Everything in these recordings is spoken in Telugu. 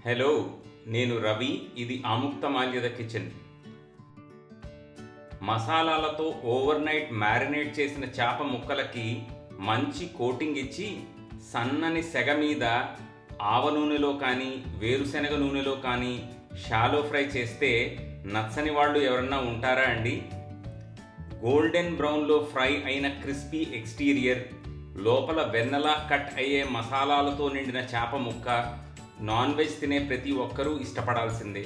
హలో, నేను రవి. ఇది ఆముక్తమాల్యద కిచెన్. మసాలాలతో ఓవర్ నైట్ మ్యారినేట్ చేసిన చేప ముక్కలకి మంచి కోటింగ్ ఇచ్చి సన్నని సెగ మీద ఆవ నూనెలో కానీ వేరుశనగ నూనెలో కానీ షాలో ఫ్రై చేస్తే నచ్చని వాళ్ళు ఎవరన్నా ఉంటారా అండి? గోల్డెన్ బ్రౌన్లో ఫ్రై అయిన క్రిస్పీ ఎక్స్టీరియర్, లోపల వెన్నలా కట్ అయ్యే మసాలాలతో నిండిన చేప ముక్క నాన్ వెజ్ తినే ప్రతి ఒక్కరూ ఇష్టపడాల్సిందే.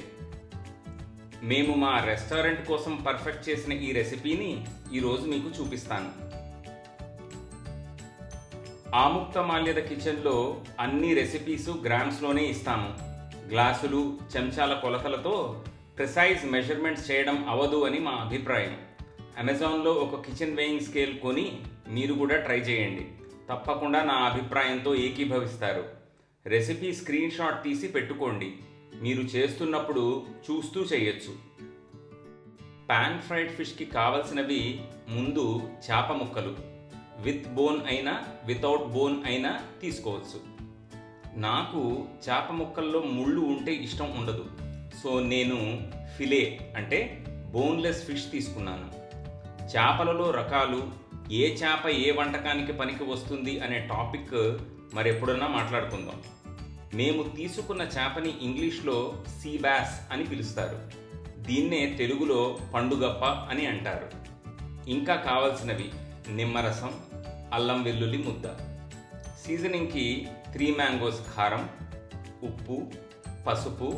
మేము మా రెస్టారెంట్ కోసం పర్ఫెక్ట్ చేసిన ఈ రెసిపీని ఈరోజు మీకు చూపిస్తాను. ఆముక్తమాల్యద కిచెన్లో అన్ని రెసిపీసు గ్రామ్స్లోనే ఇస్తాము. గ్లాసులు, చెంచాల కొలతలతో ప్రిసైజ్ మెజర్మెంట్స్ చేయడం అవదు అని మా అభిప్రాయం. అమెజాన్లో ఒక కిచెన్ వేయింగ్ స్కేల్ కొని మీరు కూడా ట్రై చేయండి. తప్పకుండా నా అభిప్రాయంతో ఏకీభవిస్తారు. రెసిపీ స్క్రీన్ షాట్ తీసి పెట్టుకోండి. మీరు చేస్తున్నప్పుడు చూస్తూ చేయొచ్చు. పాన్ ఫ్రైడ్ ఫిష్కి కావలసినవి ముందు చేప ముక్కలు. విత్ బోన్ అయినా వితౌట్ బోన్ అయినా తీసుకోవచ్చు. నాకు చేప ముక్కల్లో ముళ్ళు ఉంటే ఇష్టం ఉండదు. సో నేను ఫిలే అంటే బోన్లెస్ ఫిష్ తీసుకున్నాను. చేపలలో రకాలు, ఏ చేప ఏ వంటకానికి పనికి వస్తుంది అనే టాపిక్ మరెప్పుడన్నా మాట్లాడుకుందాం. మేము తీసుకున్న చేపని ఇంగ్లీష్లో సీ బ్యాస్ అని పిలుస్తారు. దీన్నే తెలుగులో పండుగప్ప అని అంటారు. ఇంకా కావాల్సినవి నిమ్మరసం, అల్లం వెల్లుల్లి ముద్ద. సీజనింగ్కి 3 మ్యాంగోస్ కారం, ఉప్పు, పసుపు,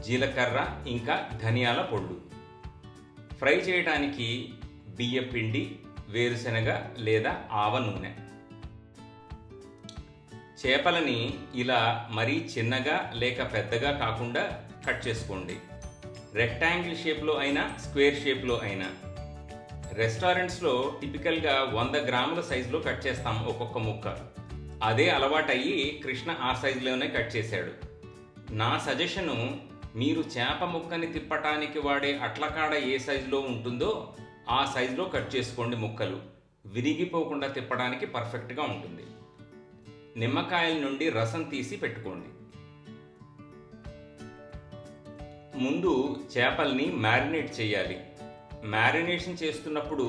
జీలకర్ర, ఇంకా ధనియాల పొళ్ళు. ఫ్రై చేయడానికి బియ్యపిండి, వేరుశనగ లేదా ఆవ నూనె. చేపలని ఇలా మరీ చిన్నగా లేక పెద్దగా కాకుండా కట్ చేసుకోండి. రెక్టాంగిల్ షేప్లో అయినా స్క్వేర్ షేప్లో అయినా. రెస్టారెంట్స్లో టిపికల్గా 100 గ్రాముల సైజులో కట్ చేస్తాం ఒక్కొక్క ముక్క. అదే అలవాటయ్యి కృష్ణ ఆ సైజులోనే కట్ చేశాడు. నా సజెషను, మీరు చేప ముక్కని తిప్పటానికి వాడే అట్లకాడ ఏ సైజులో ఉంటుందో ఆ సైజులో కట్ చేసుకోండి ముక్కలు. విరిగిపోకుండా తిప్పడానికి పర్ఫెక్ట్గా ఉంటుంది. నిమ్మకాయల నుండి రసం తీసి పెట్టుకోండి. ముందు చేపల్ని మ్యారినేట్ చేయాలి. మ్యారినేషన్ చేస్తున్నప్పుడు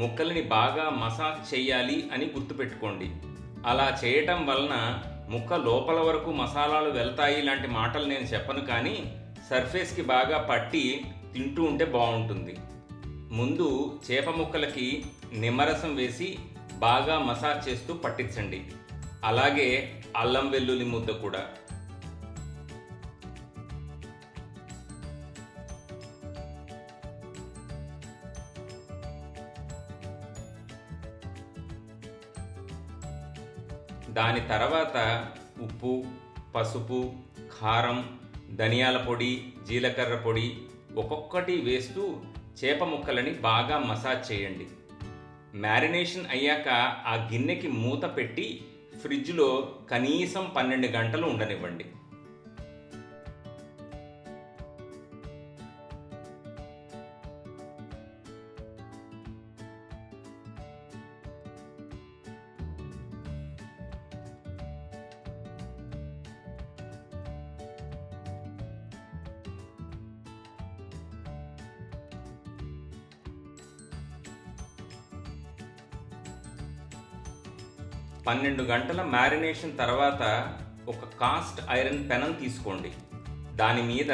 ముక్కల్ని బాగా మసాజ్ చేయాలి అని గుర్తుపెట్టుకోండి. అలా చేయటం వలన ముక్క లోపల వరకు మసాలాలు వెళ్తాయి లాంటి మాటలు నేను చెప్పను, కానీ సర్ఫేస్కి బాగా పట్టి తింటూ ఉంటే బాగుంటుంది. ముందు చేప ముక్కలకి నిమ్మరసం వేసి బాగా మసాజ్ చేస్తూ పట్టించండి. అలాగే అల్లం వెల్లుల్లి ముద్ద కూడా. దాని తర్వాత ఉప్పు, పసుపు, కారం, ధనియాల పొడి, జీలకర్ర పొడి ఒక్కొక్కటి వేస్తూ చేప ముక్కలని బాగా మసాజ్ చేయండి. మ్యారినేషన్ అయ్యాక ఆ గిన్నెకి మూత పెట్టి ఫ్రిడ్జ్లో కనీసం 12 గంటలు ఉండనివ్వండి. పన్నెండు గంటల మ్యారినేషన్ తర్వాత ఒక కాస్ట్ ఐరన్ పెనం తీసుకోండి. దాని మీద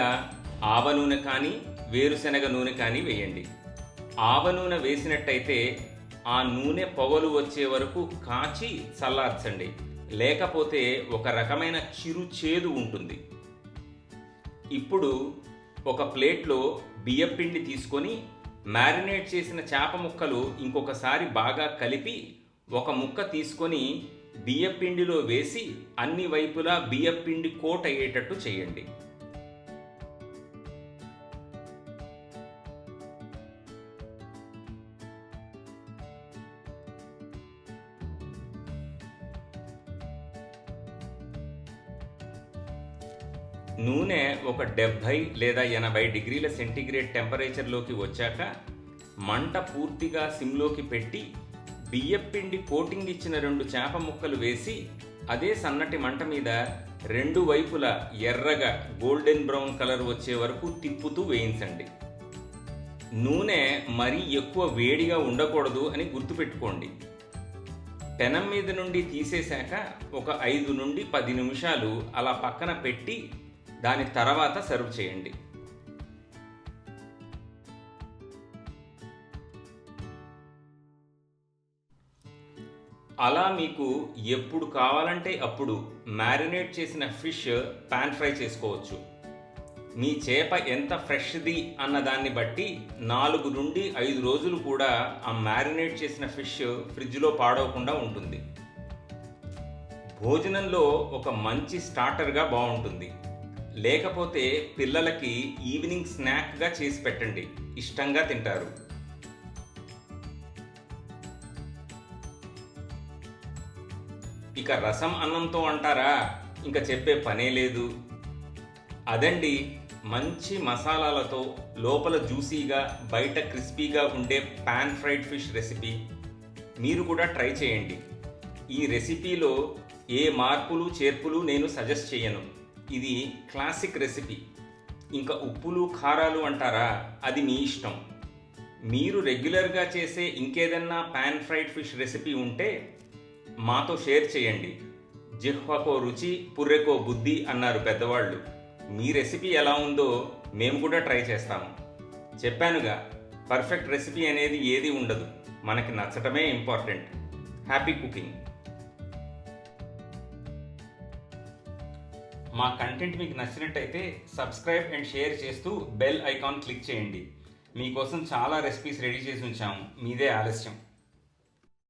ఆవ నూనె కానీ వేరుశనగ నూనె కానీ వేయండి. ఆవ నూనె వేసినట్టయితే ఆ నూనె పొగలు వచ్చే వరకు కాచి చల్లార్చండి. లేకపోతే ఒక రకమైన చిరు చేదు ఉంటుంది. ఇప్పుడు ఒక ప్లేట్లో బియ్యపిండి తీసుకొని మ్యారినేట్ చేసిన చేప ముక్కలు ఇంకొకసారి బాగా కలిపి ఒక ముక్క తీసుకొని బియ్యపిండిలో వేసి అన్ని వైపులా బియ్యపిండి కోట్ అయ్యేటట్టు చేయండి. నూనె ఒక 70 లేదా 80 డిగ్రీల సెంటీగ్రేడ్ టెంపరేచర్లోకి వచ్చాక మంట పూర్తిగా సిమ్లోకి పెట్టి బియ్యపిండి కోటింగ్ ఇచ్చిన 2 చేప ముక్కలు వేసి అదే సన్నటి మంట మీద రెండు వైపులా ఎర్రగా గోల్డెన్ బ్రౌన్ కలర్ వచ్చే వరకు తిప్పుతూ వేయించండి. నూనె మరీ ఎక్కువ వేడిగా ఉండకూడదు అని గుర్తుపెట్టుకోండి. పెనం మీద నుండి తీసేశాక ఒక 5 నుండి 10 నిమిషాలు అలా పక్కన పెట్టి దాని తర్వాత సర్వ్ చేయండి. అలా మీకు ఎప్పుడు కావాలంటే అప్పుడు మ్యారినేట్ చేసిన ఫిష్ పాన్ ఫ్రై చేసుకోవచ్చు. మీ చేప ఎంత ఫ్రెష్ది అన్నదాన్ని బట్టి 4 నుండి 5 రోజులు కూడా ఆ మ్యారినేట్ చేసిన ఫిష్ ఫ్రిడ్జ్లో పాడవకుండా ఉంటుంది. భోజనంలో ఒక మంచి స్టార్టర్గా బాగుంటుంది. లేకపోతే పిల్లలకి ఈవినింగ్ స్నాక్గా చేసి పెట్టండి, ఇష్టంగా తింటారు. ఇక రసం అన్నంతో అంటారా, ఇంకా చెప్పే పనే లేదు. అదండి మంచి మసాలాలతో లోపల జ్యూసీగా బయట క్రిస్పీగా ఉండే పాన్ ఫ్రైడ్ ఫిష్ రెసిపీ. మీరు కూడా ట్రై చేయండి. ఈ రెసిపీలో ఏ మార్పులు చేర్పులు నేను సజెస్ట్ చేయను. ఇది క్లాసిక్ రెసిపీ. ఇంకా ఉప్పులు కారాలు అంటారా, అది మీ ఇష్టం. మీరు రెగ్యులర్గా చేసే ఇంకేదన్నా పాన్ ఫ్రైడ్ ఫిష్ రెసిపీ ఉంటే మాతో షేర్ చేయండి. జిహ్వకో రుచి పుర్రెకో బుద్ధి అన్నారు పెద్దవాళ్ళు. మీ రెసిపీ ఎలా ఉందో మేము కూడా ట్రై చేస్తాము. చెప్పానుగా, పర్ఫెక్ట్ రెసిపీ అనేది ఏది ఉండదు, మనకి నచ్చటమే ఇంపార్టెంట్. Happy cooking. మా కంటెంట్ మీకు నచ్చినట్టయితే సబ్స్క్రైబ్ అండ్ షేర్ చేస్తూ బెల్ ఐకాన్ క్లిక్ చేయండి. మీకోసం చాలా రెసిపీస్ రెడీ చేసి ఉంచాము, మీదే ఆలస్యం.